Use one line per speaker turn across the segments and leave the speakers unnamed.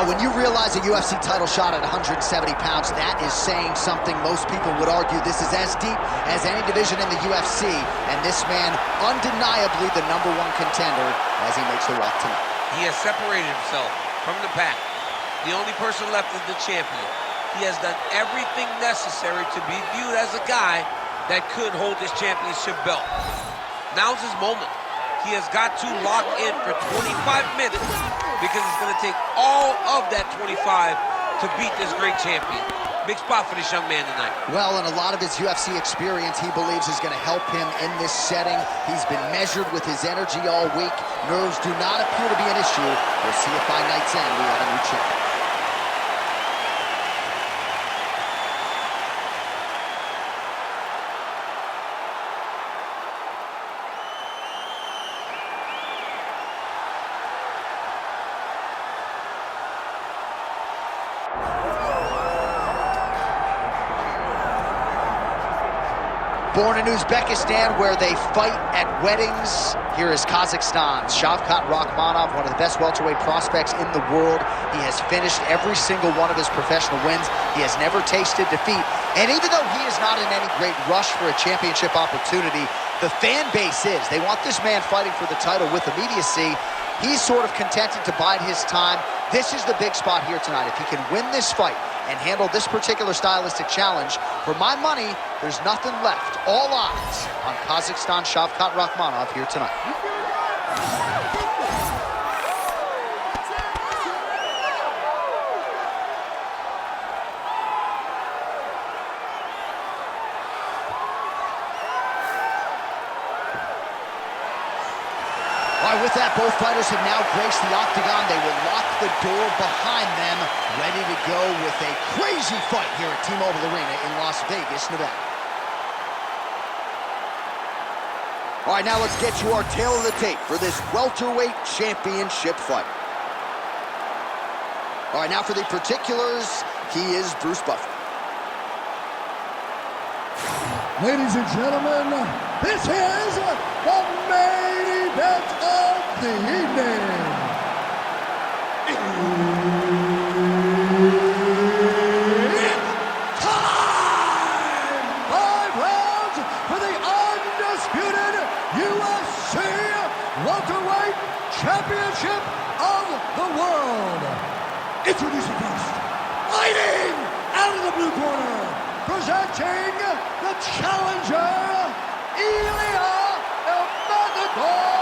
Well, when you realize a UFC title shot at 170 pounds, that is saying something. Most people would argue this is as deep as any division in the UFC, and this man, undeniably the #1 contender as he makes the walk tonight.
He has separated himself from the pack. The only person left is the champion. He has done everything necessary to be viewed as a guy that could hold this championship belt. Now's his moment. He has got to lock in for 25 minutes because it's going to take all of that 25 to beat this great champion. Big spot for this young man tonight.
Well, and a lot of his UFC experience, he believes, is going to help him in this setting. He's been measured with his energy all week. Nerves do not appear to be an issue. We'll see if by night's end we have a new champion. Born in Uzbekistan, where they fight at weddings, here is Kazakhstan's Shavkat Rakhmonov, one of the best welterweight prospects in the world. He has finished every single one of his professional wins. He has never tasted defeat. And even though he is not in any great rush for a championship opportunity, the fan base is. They want this man fighting for the title with immediacy. He's sort of contented to bide his time. This is the big spot here tonight. If he can win this fight and handle this particular stylistic challenge, for my money, there's nothing left. All eyes on Kazakhstan Shavkat Rakhmonov here tonight. All right, with that, both fighters have now graced the octagon. They will lock the door behind them, ready to go with a crazy fight here at T-Mobile Arena in Las Vegas, Nevada. All right, now let's get you our tail of the tape for this welterweight championship fight. All right, now for the particulars, he is Bruce Buffer.
Ladies and gentlemen, this is the main event of the evening. It's time! 5 rounds for the undisputed UFC welterweight championship of the world. Introducing first, fighting out of the blue corner, presenting the challenger, Ilia Topuria.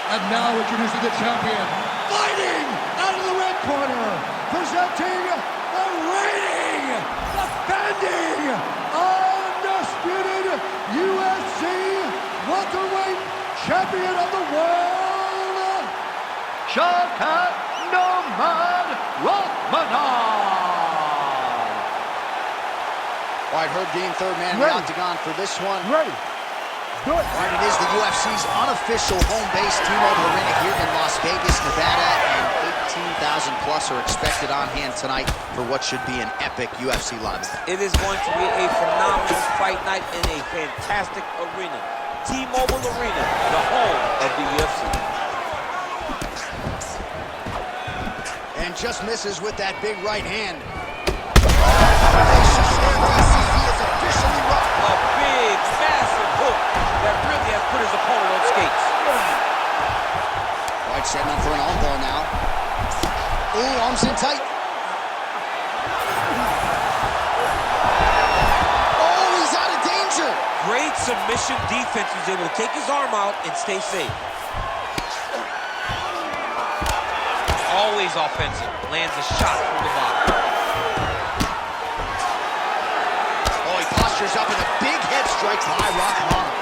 And now introducing the champion, fighting out of the red corner, presenting the reigning, defending, undisputed UFC welterweight champion of the world, Shavkat Rakhmonov.
All right, Herb Dean, third man in the octagon for this one.
Ready. Do it.
All right, it is the UFC's unofficial home base, T-Mobile Arena here in Las Vegas, Nevada, and 18,000 plus are expected on hand tonight for what should be an epic UFC live event.
It is going to be a phenomenal fight night in a fantastic arena. T-Mobile Arena, the home of the UFC.
And just misses with that big right hand.
A big, massive hook that really has put his opponent on skates.
All right, setting up for an armbar now. Ooh, arms in tight. Oh, he's out of danger.
Great submission defense. He's able to take his arm out and stay safe. Always offensive. Lands a shot from the bottom.
Oh, he postures up in a big head strike by Rakhmonov.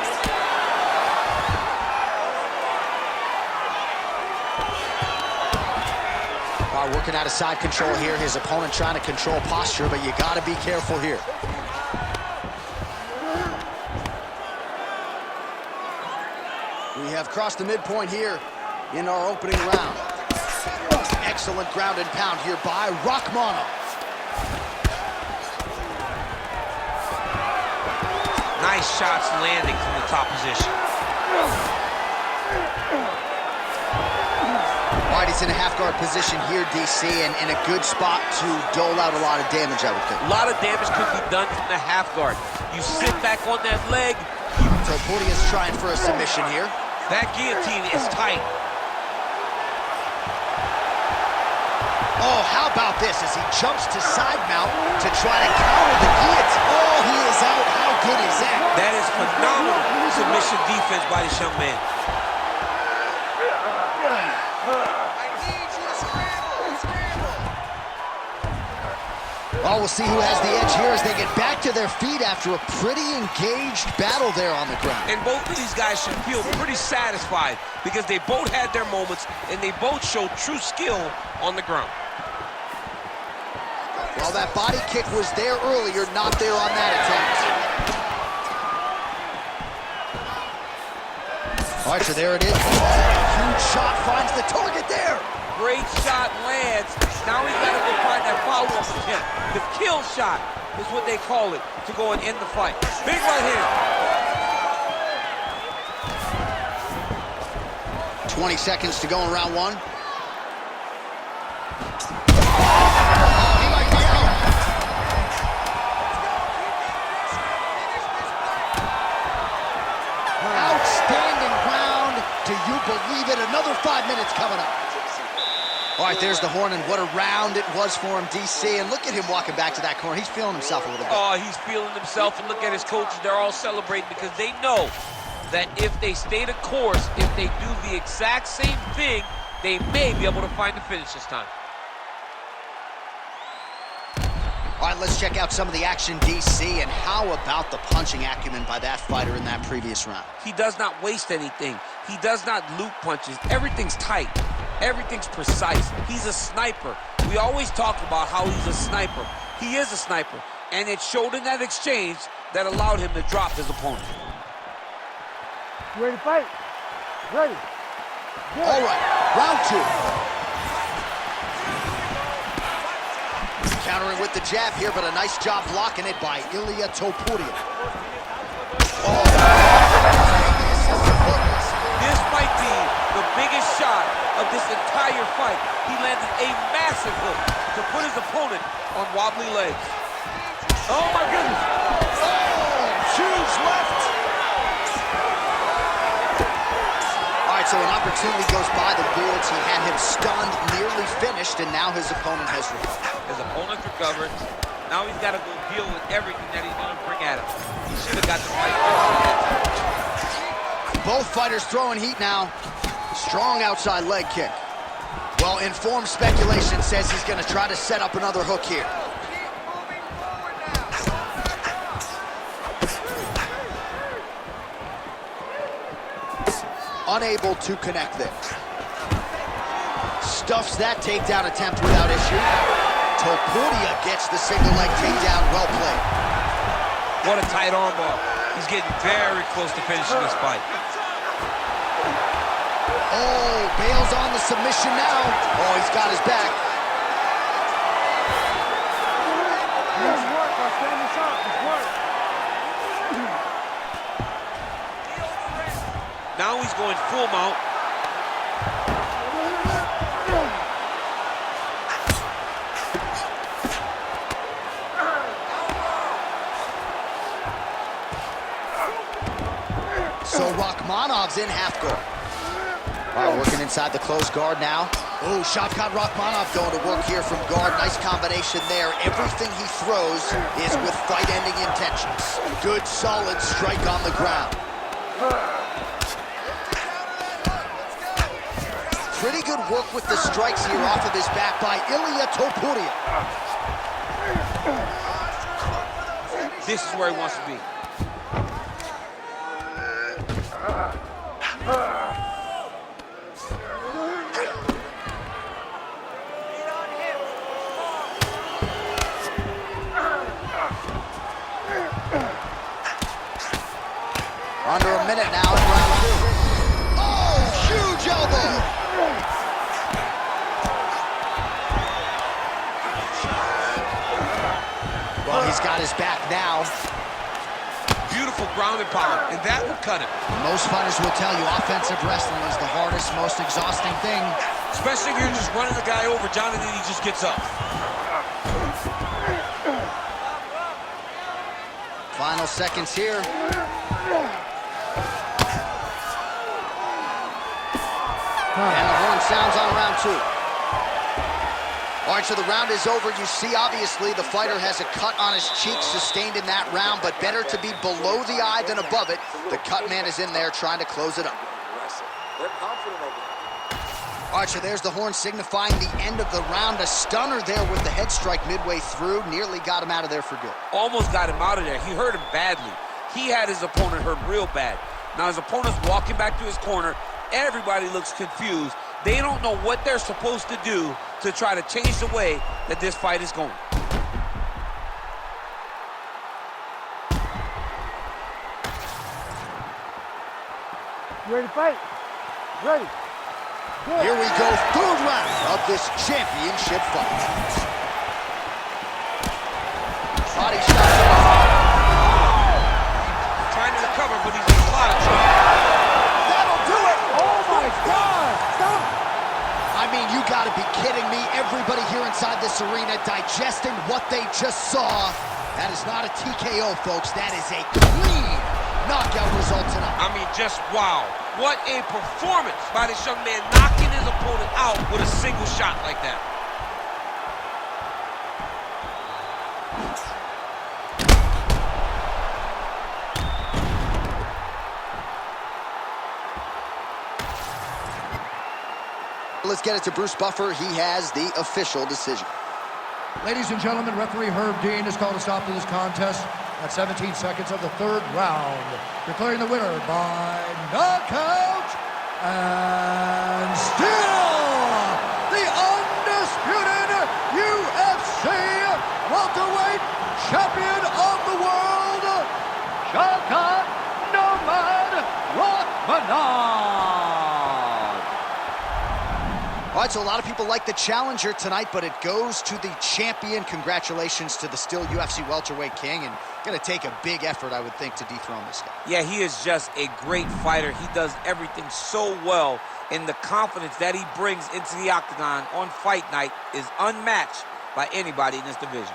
All right, working out of side control here. His opponent trying to control posture, but you got to be careful here. We have crossed the midpoint here in our opening round. Excellent ground and pound here by Rakhmonov.
Nice shots landing from the top position.
All right, he's in a half-guard position here, DC, and in a good spot to dole out a lot of damage, I would think.
A lot of damage could be done from the half guard. You sit back on that leg.
Topuria's trying for a submission here.
That guillotine is tight.
Oh, how about this as he jumps to side mount to try to counter the guillotine. Oh, he is out. How good is that?
That is phenomenal submission defense by this young man.
Oh, we'll see who has the edge here as they get back to their feet after a pretty engaged battle there on the ground.
And both of these guys should feel pretty satisfied because they both had their moments and they both showed true skill on the ground.
Well, that body kick was there earlier, not there on that attempt. All right, so there it is. Huge shot finds the target there.
Great shot lands. Now he's got to go find that follow-up attempt. The kill shot is what they call it to go and end the fight. Big right hand.
20 seconds to go in round one. Outstanding round. Do you believe it? Another 5 minutes coming up. All right, there's the horn, and what a round it was for him, DC. And look at him walking back to that corner. He's feeling himself a little bit.
Oh, he's feeling himself, and look at his coaches. They're all celebrating because they know that if they stay the course, if they do the exact same thing, they may be able to find the finish this time.
All right, let's check out some of the action, DC, and how about the punching acumen by that fighter in that previous round?
He does not waste anything. He does not loop punches. Everything's tight. Everything's precise. He's a sniper. We always talk about how he's a sniper. He is a sniper, and it showed in that exchange that allowed him to drop his opponent.
You ready to fight? Ready.
Good. All right, round two. Countering with the jab here, but a nice job blocking it by Ilia Topuria. Oh.
This might be the biggest shot of this entire fight. He landed a massive hook to put his opponent on wobbly legs. Oh my goodness!
Oh, huge left! All right, so an opportunity goes by the boards. He had him stunned, nearly finished, and now his opponent has recovered.
His opponent's recovered. Now he's got to go deal with everything that he's going to bring at him. He should have got the fight.
Both fighters throwing heat now. Strong outside leg kick. Well, informed speculation says he's going to try to set up another hook here. Unable to connect there. Stuffs that takedown attempt without issue. Topuria gets the single leg takedown, well played.
What a tight arm bar. He's getting very close to finishing this fight.
Oh, bails on the submission now. Oh, he's got his back.
Nice work, I'll stand this up. Nice work.
Now he's going full mount.
So Rakhmonov's in half guard. All right, working inside the closed guard now. Oh, Shavkat Rakhmonov going to work here from guard. Nice combination there. Everything he throws is with fight-ending intentions. Good, solid strike on the ground. Pretty good work with the strikes here off of his back by Ilia Topuria.
This is where he wants to be.
Under a minute now in round two. Oh, huge elbow. Well, he's got his back now.
Beautiful beautiful ground and pound, and that will cut him.
Most fighters will tell you offensive wrestling is the hardest, most exhausting thing.
Especially if you're just running the guy over, John, and then he just gets up.
Final seconds here. And the horn sounds on round 2. All right, so the round is over. You see, obviously, the fighter has a cut on his cheek sustained in that round, but better to be below the eye than above it. The cut man is in there trying to close it up. All right, so there's the horn signifying the end of the round. A stunner there with the head strike midway through. Nearly got him out of there for good.
Almost got him out of there. He hurt him badly. He had his opponent hurt real bad. Now his opponent's walking back to his corner. Everybody looks confused. They don't know what they're supposed to do to try to change the way that this fight is going.
You ready to fight? Ready. Good.
Here we go, third round of this championship fight. Body shot.
Trying to recover, but he's in a lot of trouble.
That'll do it.
Oh my God! Stop!
I mean, you gotta be kidding me. Everybody here inside this arena digesting what they just saw. That is not a TKO, folks. That is a clean knockout result tonight.
I mean, just wow. What a performance by this young man, knocking his opponent out with a single shot like that.
Let's get it to Bruce Buffer. He has the official decision.
Ladies and gentlemen, referee Herb Dean has called a stop to this contest at 17 seconds of the third round, declaring the winner by knockout and still the undisputed UFC welterweight champion of the world, Shavkat Rakhmonov.
All right, so a lot of people like the challenger tonight, but it goes to the champion. Congratulations to the still UFC welterweight king, and going to take a big effort, I would think, to dethrone this guy.
Yeah, he is just a great fighter. He does everything so well, and the confidence that he brings into the octagon on fight night is unmatched by anybody in this division.